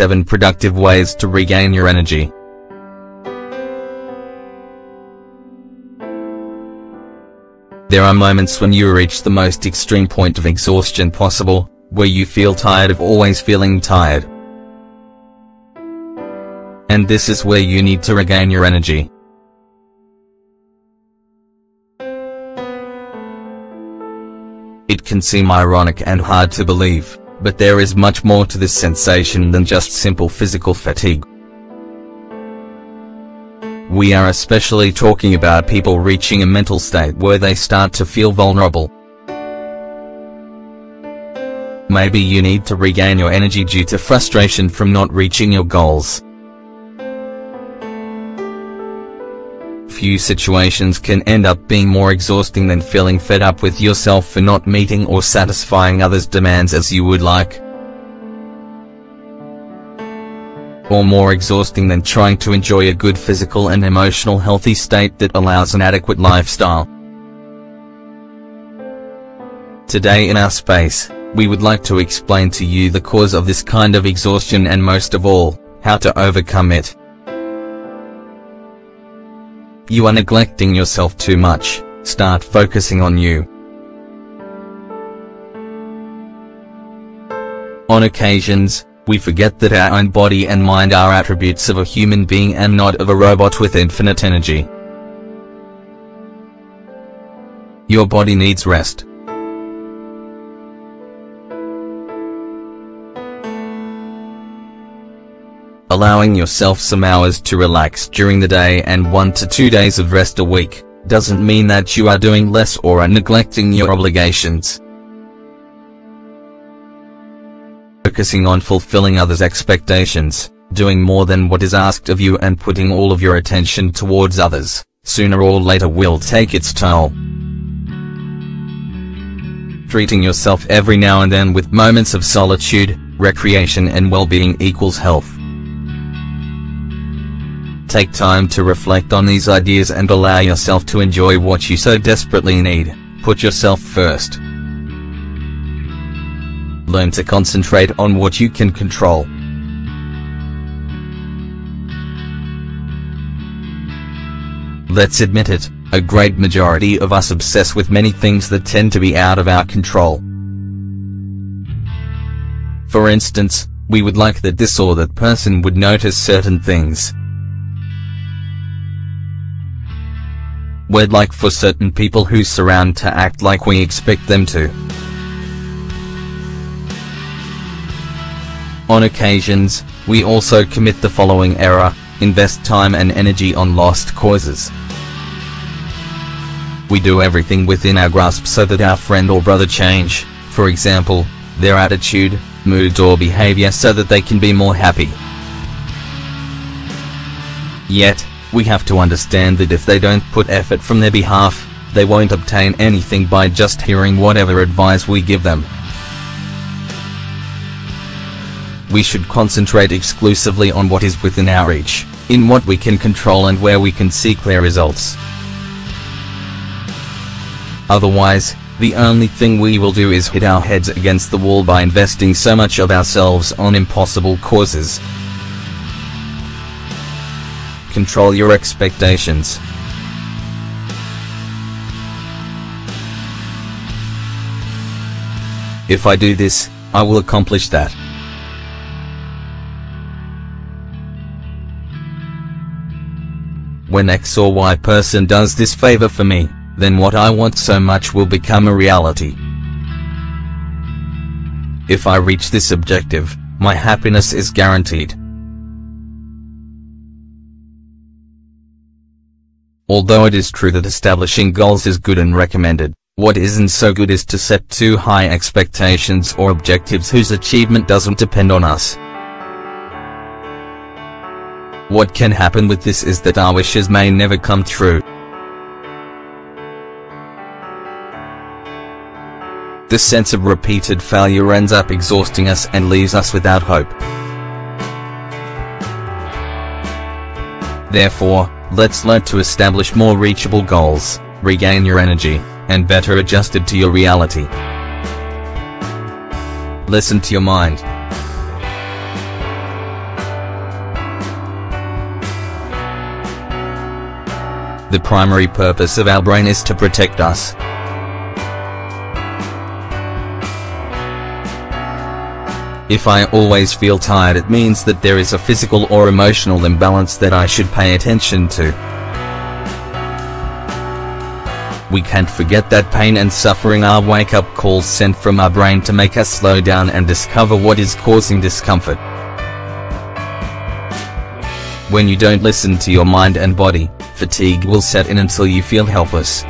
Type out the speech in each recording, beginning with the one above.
7 productive ways to regain your energy. There are moments when you reach the most extreme point of exhaustion possible, where you feel tired of always feeling tired. And this is where you need to regain your energy. It can seem ironic and hard to believe, but there is much more to this sensation than just simple physical fatigue. We are especially talking about people reaching a mental state where they start to feel vulnerable. Maybe you need to regain your energy due to frustration from not reaching your goals. Few situations can end up being more exhausting than feeling fed up with yourself for not meeting or satisfying others' demands as you would like. Or more exhausting than trying to enjoy a good physical and emotional healthy state that allows an adequate lifestyle. Today in our space, we would like to explain to you the cause of this kind of exhaustion and most of all, how to overcome it. You are neglecting yourself too much. Start focusing on you. On occasions, we forget that our own body and mind are attributes of a human being and not of a robot with infinite energy. Your body needs rest. Allowing yourself some hours to relax during the day and 1 to 2 days of rest a week, doesn't mean that you are doing less or are neglecting your obligations. Focusing on fulfilling others' expectations, doing more than what is asked of you and putting all of your attention towards others, sooner or later will take its toll. Treating yourself every now and then with moments of solitude, recreation and well-being equals health. Take time to reflect on these ideas and allow yourself to enjoy what you so desperately need. Put yourself first. Learn to concentrate on what you can control. Let's admit it, a great majority of us obsess with many things that tend to be out of our control. For instance, we would like that this or that person would notice certain things. We'd like for certain people who surround to act like we expect them to. On occasions, we also commit the following error: invest time and energy on lost causes. We do everything within our grasp so that our friend or brother change, for example, their attitude, mood or behavior so that they can be more happy. Yet, we have to understand that if they don't put effort from their behalf, they won't obtain anything by just hearing whatever advice we give them. We should concentrate exclusively on what is within our reach, in what we can control and where we can see clear results. Otherwise, the only thing we will do is hit our heads against the wall by investing so much of ourselves on impossible causes. Control your expectations. If I do this, I will accomplish that. When X or Y person does this favor for me, then what I want so much will become a reality. If I reach this objective, my happiness is guaranteed. Although it is true that establishing goals is good and recommended, what isn't so good is to set too high expectations or objectives whose achievement doesn't depend on us. What can happen with this is that our wishes may never come true. This sense of repeated failure ends up exhausting us and leaves us without hope. Therefore, let's learn to establish more reachable goals, regain your energy, and better adjusted to your reality. Listen to your mind. The primary purpose of our brain is to protect us. If I always feel tired, it means that there is a physical or emotional imbalance that I should pay attention to. We can't forget that pain and suffering are wake-up calls sent from our brain to make us slow down and discover what is causing discomfort. When you don't listen to your mind and body, fatigue will set in until you feel helpless.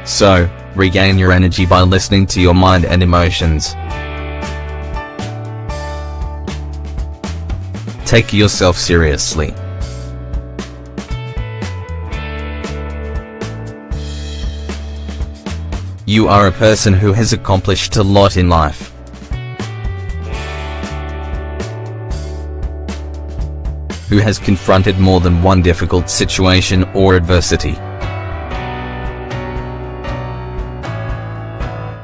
So, regain your energy by listening to your mind and emotions. Take yourself seriously. You are a person who has accomplished a lot in life. Who has confronted more than one difficult situation or adversity.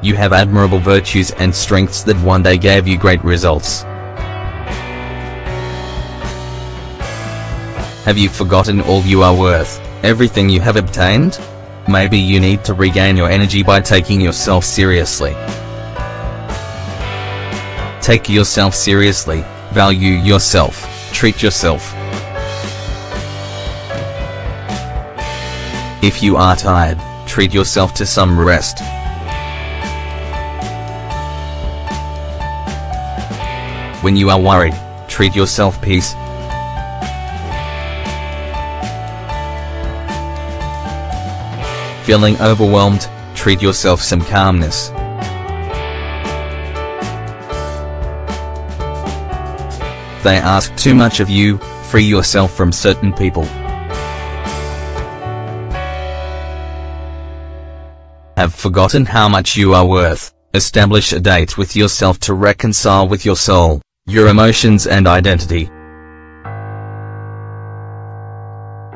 You have admirable virtues and strengths that one day gave you great results. Have you forgotten all you are worth, everything you have obtained? Maybe you need to regain your energy by taking yourself seriously. Take yourself seriously, value yourself, treat yourself. If you are tired, treat yourself to some rest. When you are worried, treat yourself peace. Feeling overwhelmed, treat yourself some calmness. They ask too much of you, free yourself from certain people. Have forgotten how much you are worth? Establish a date with yourself to reconcile with your soul, your emotions and identity.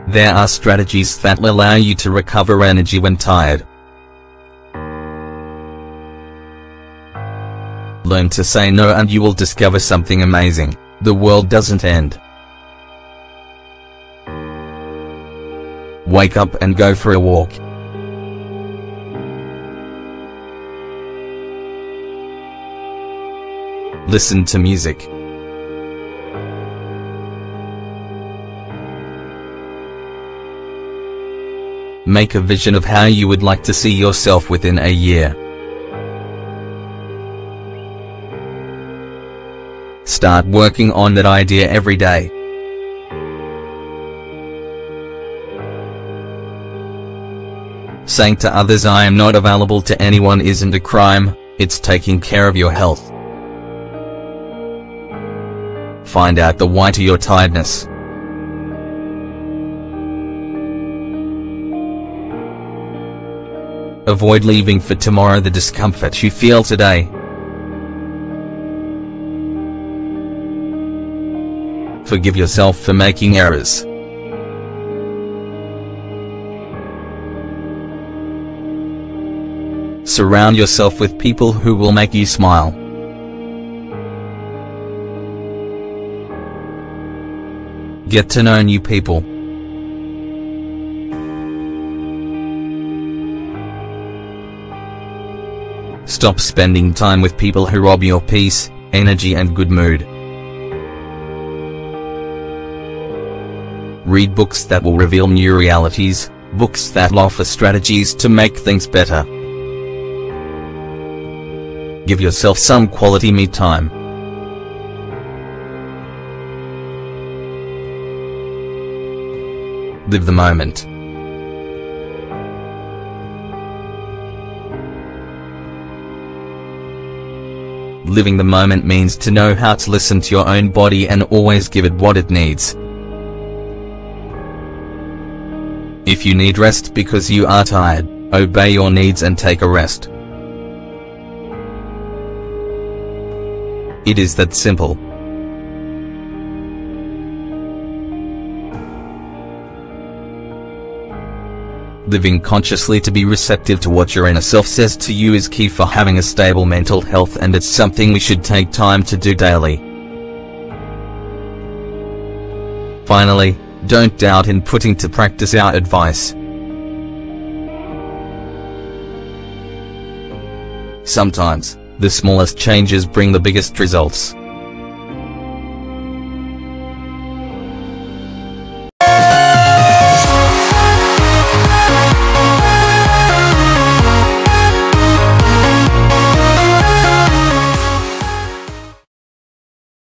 There are strategies that will allow you to recover energy when tired. Learn to say no and you will discover something amazing. The world doesn't end. Wake up and go for a walk. Listen to music. Make a vision of how you would like to see yourself within a year. Start working on that idea every day. Saying to others I am not available to anyone isn't a crime, it's taking care of your health. Find out the why to your tiredness. Avoid leaving for tomorrow the discomfort you feel today. Forgive yourself for making errors. Surround yourself with people who will make you smile. Get to know new people. Stop spending time with people who rob your peace, energy and good mood. Read books that will reveal new realities, books that offer strategies to make things better. Give yourself some quality me time. Live the moment. Living the moment means to know how to listen to your own body and always give it what it needs. If you need rest because you are tired, obey your needs and take a rest. It is that simple. Living consciously to be receptive to what your inner self says to you is key for having a stable mental health, and it's something we should take time to do daily. Finally, Don't doubt in putting to practice our advice. Sometimes, the smallest changes bring the biggest results.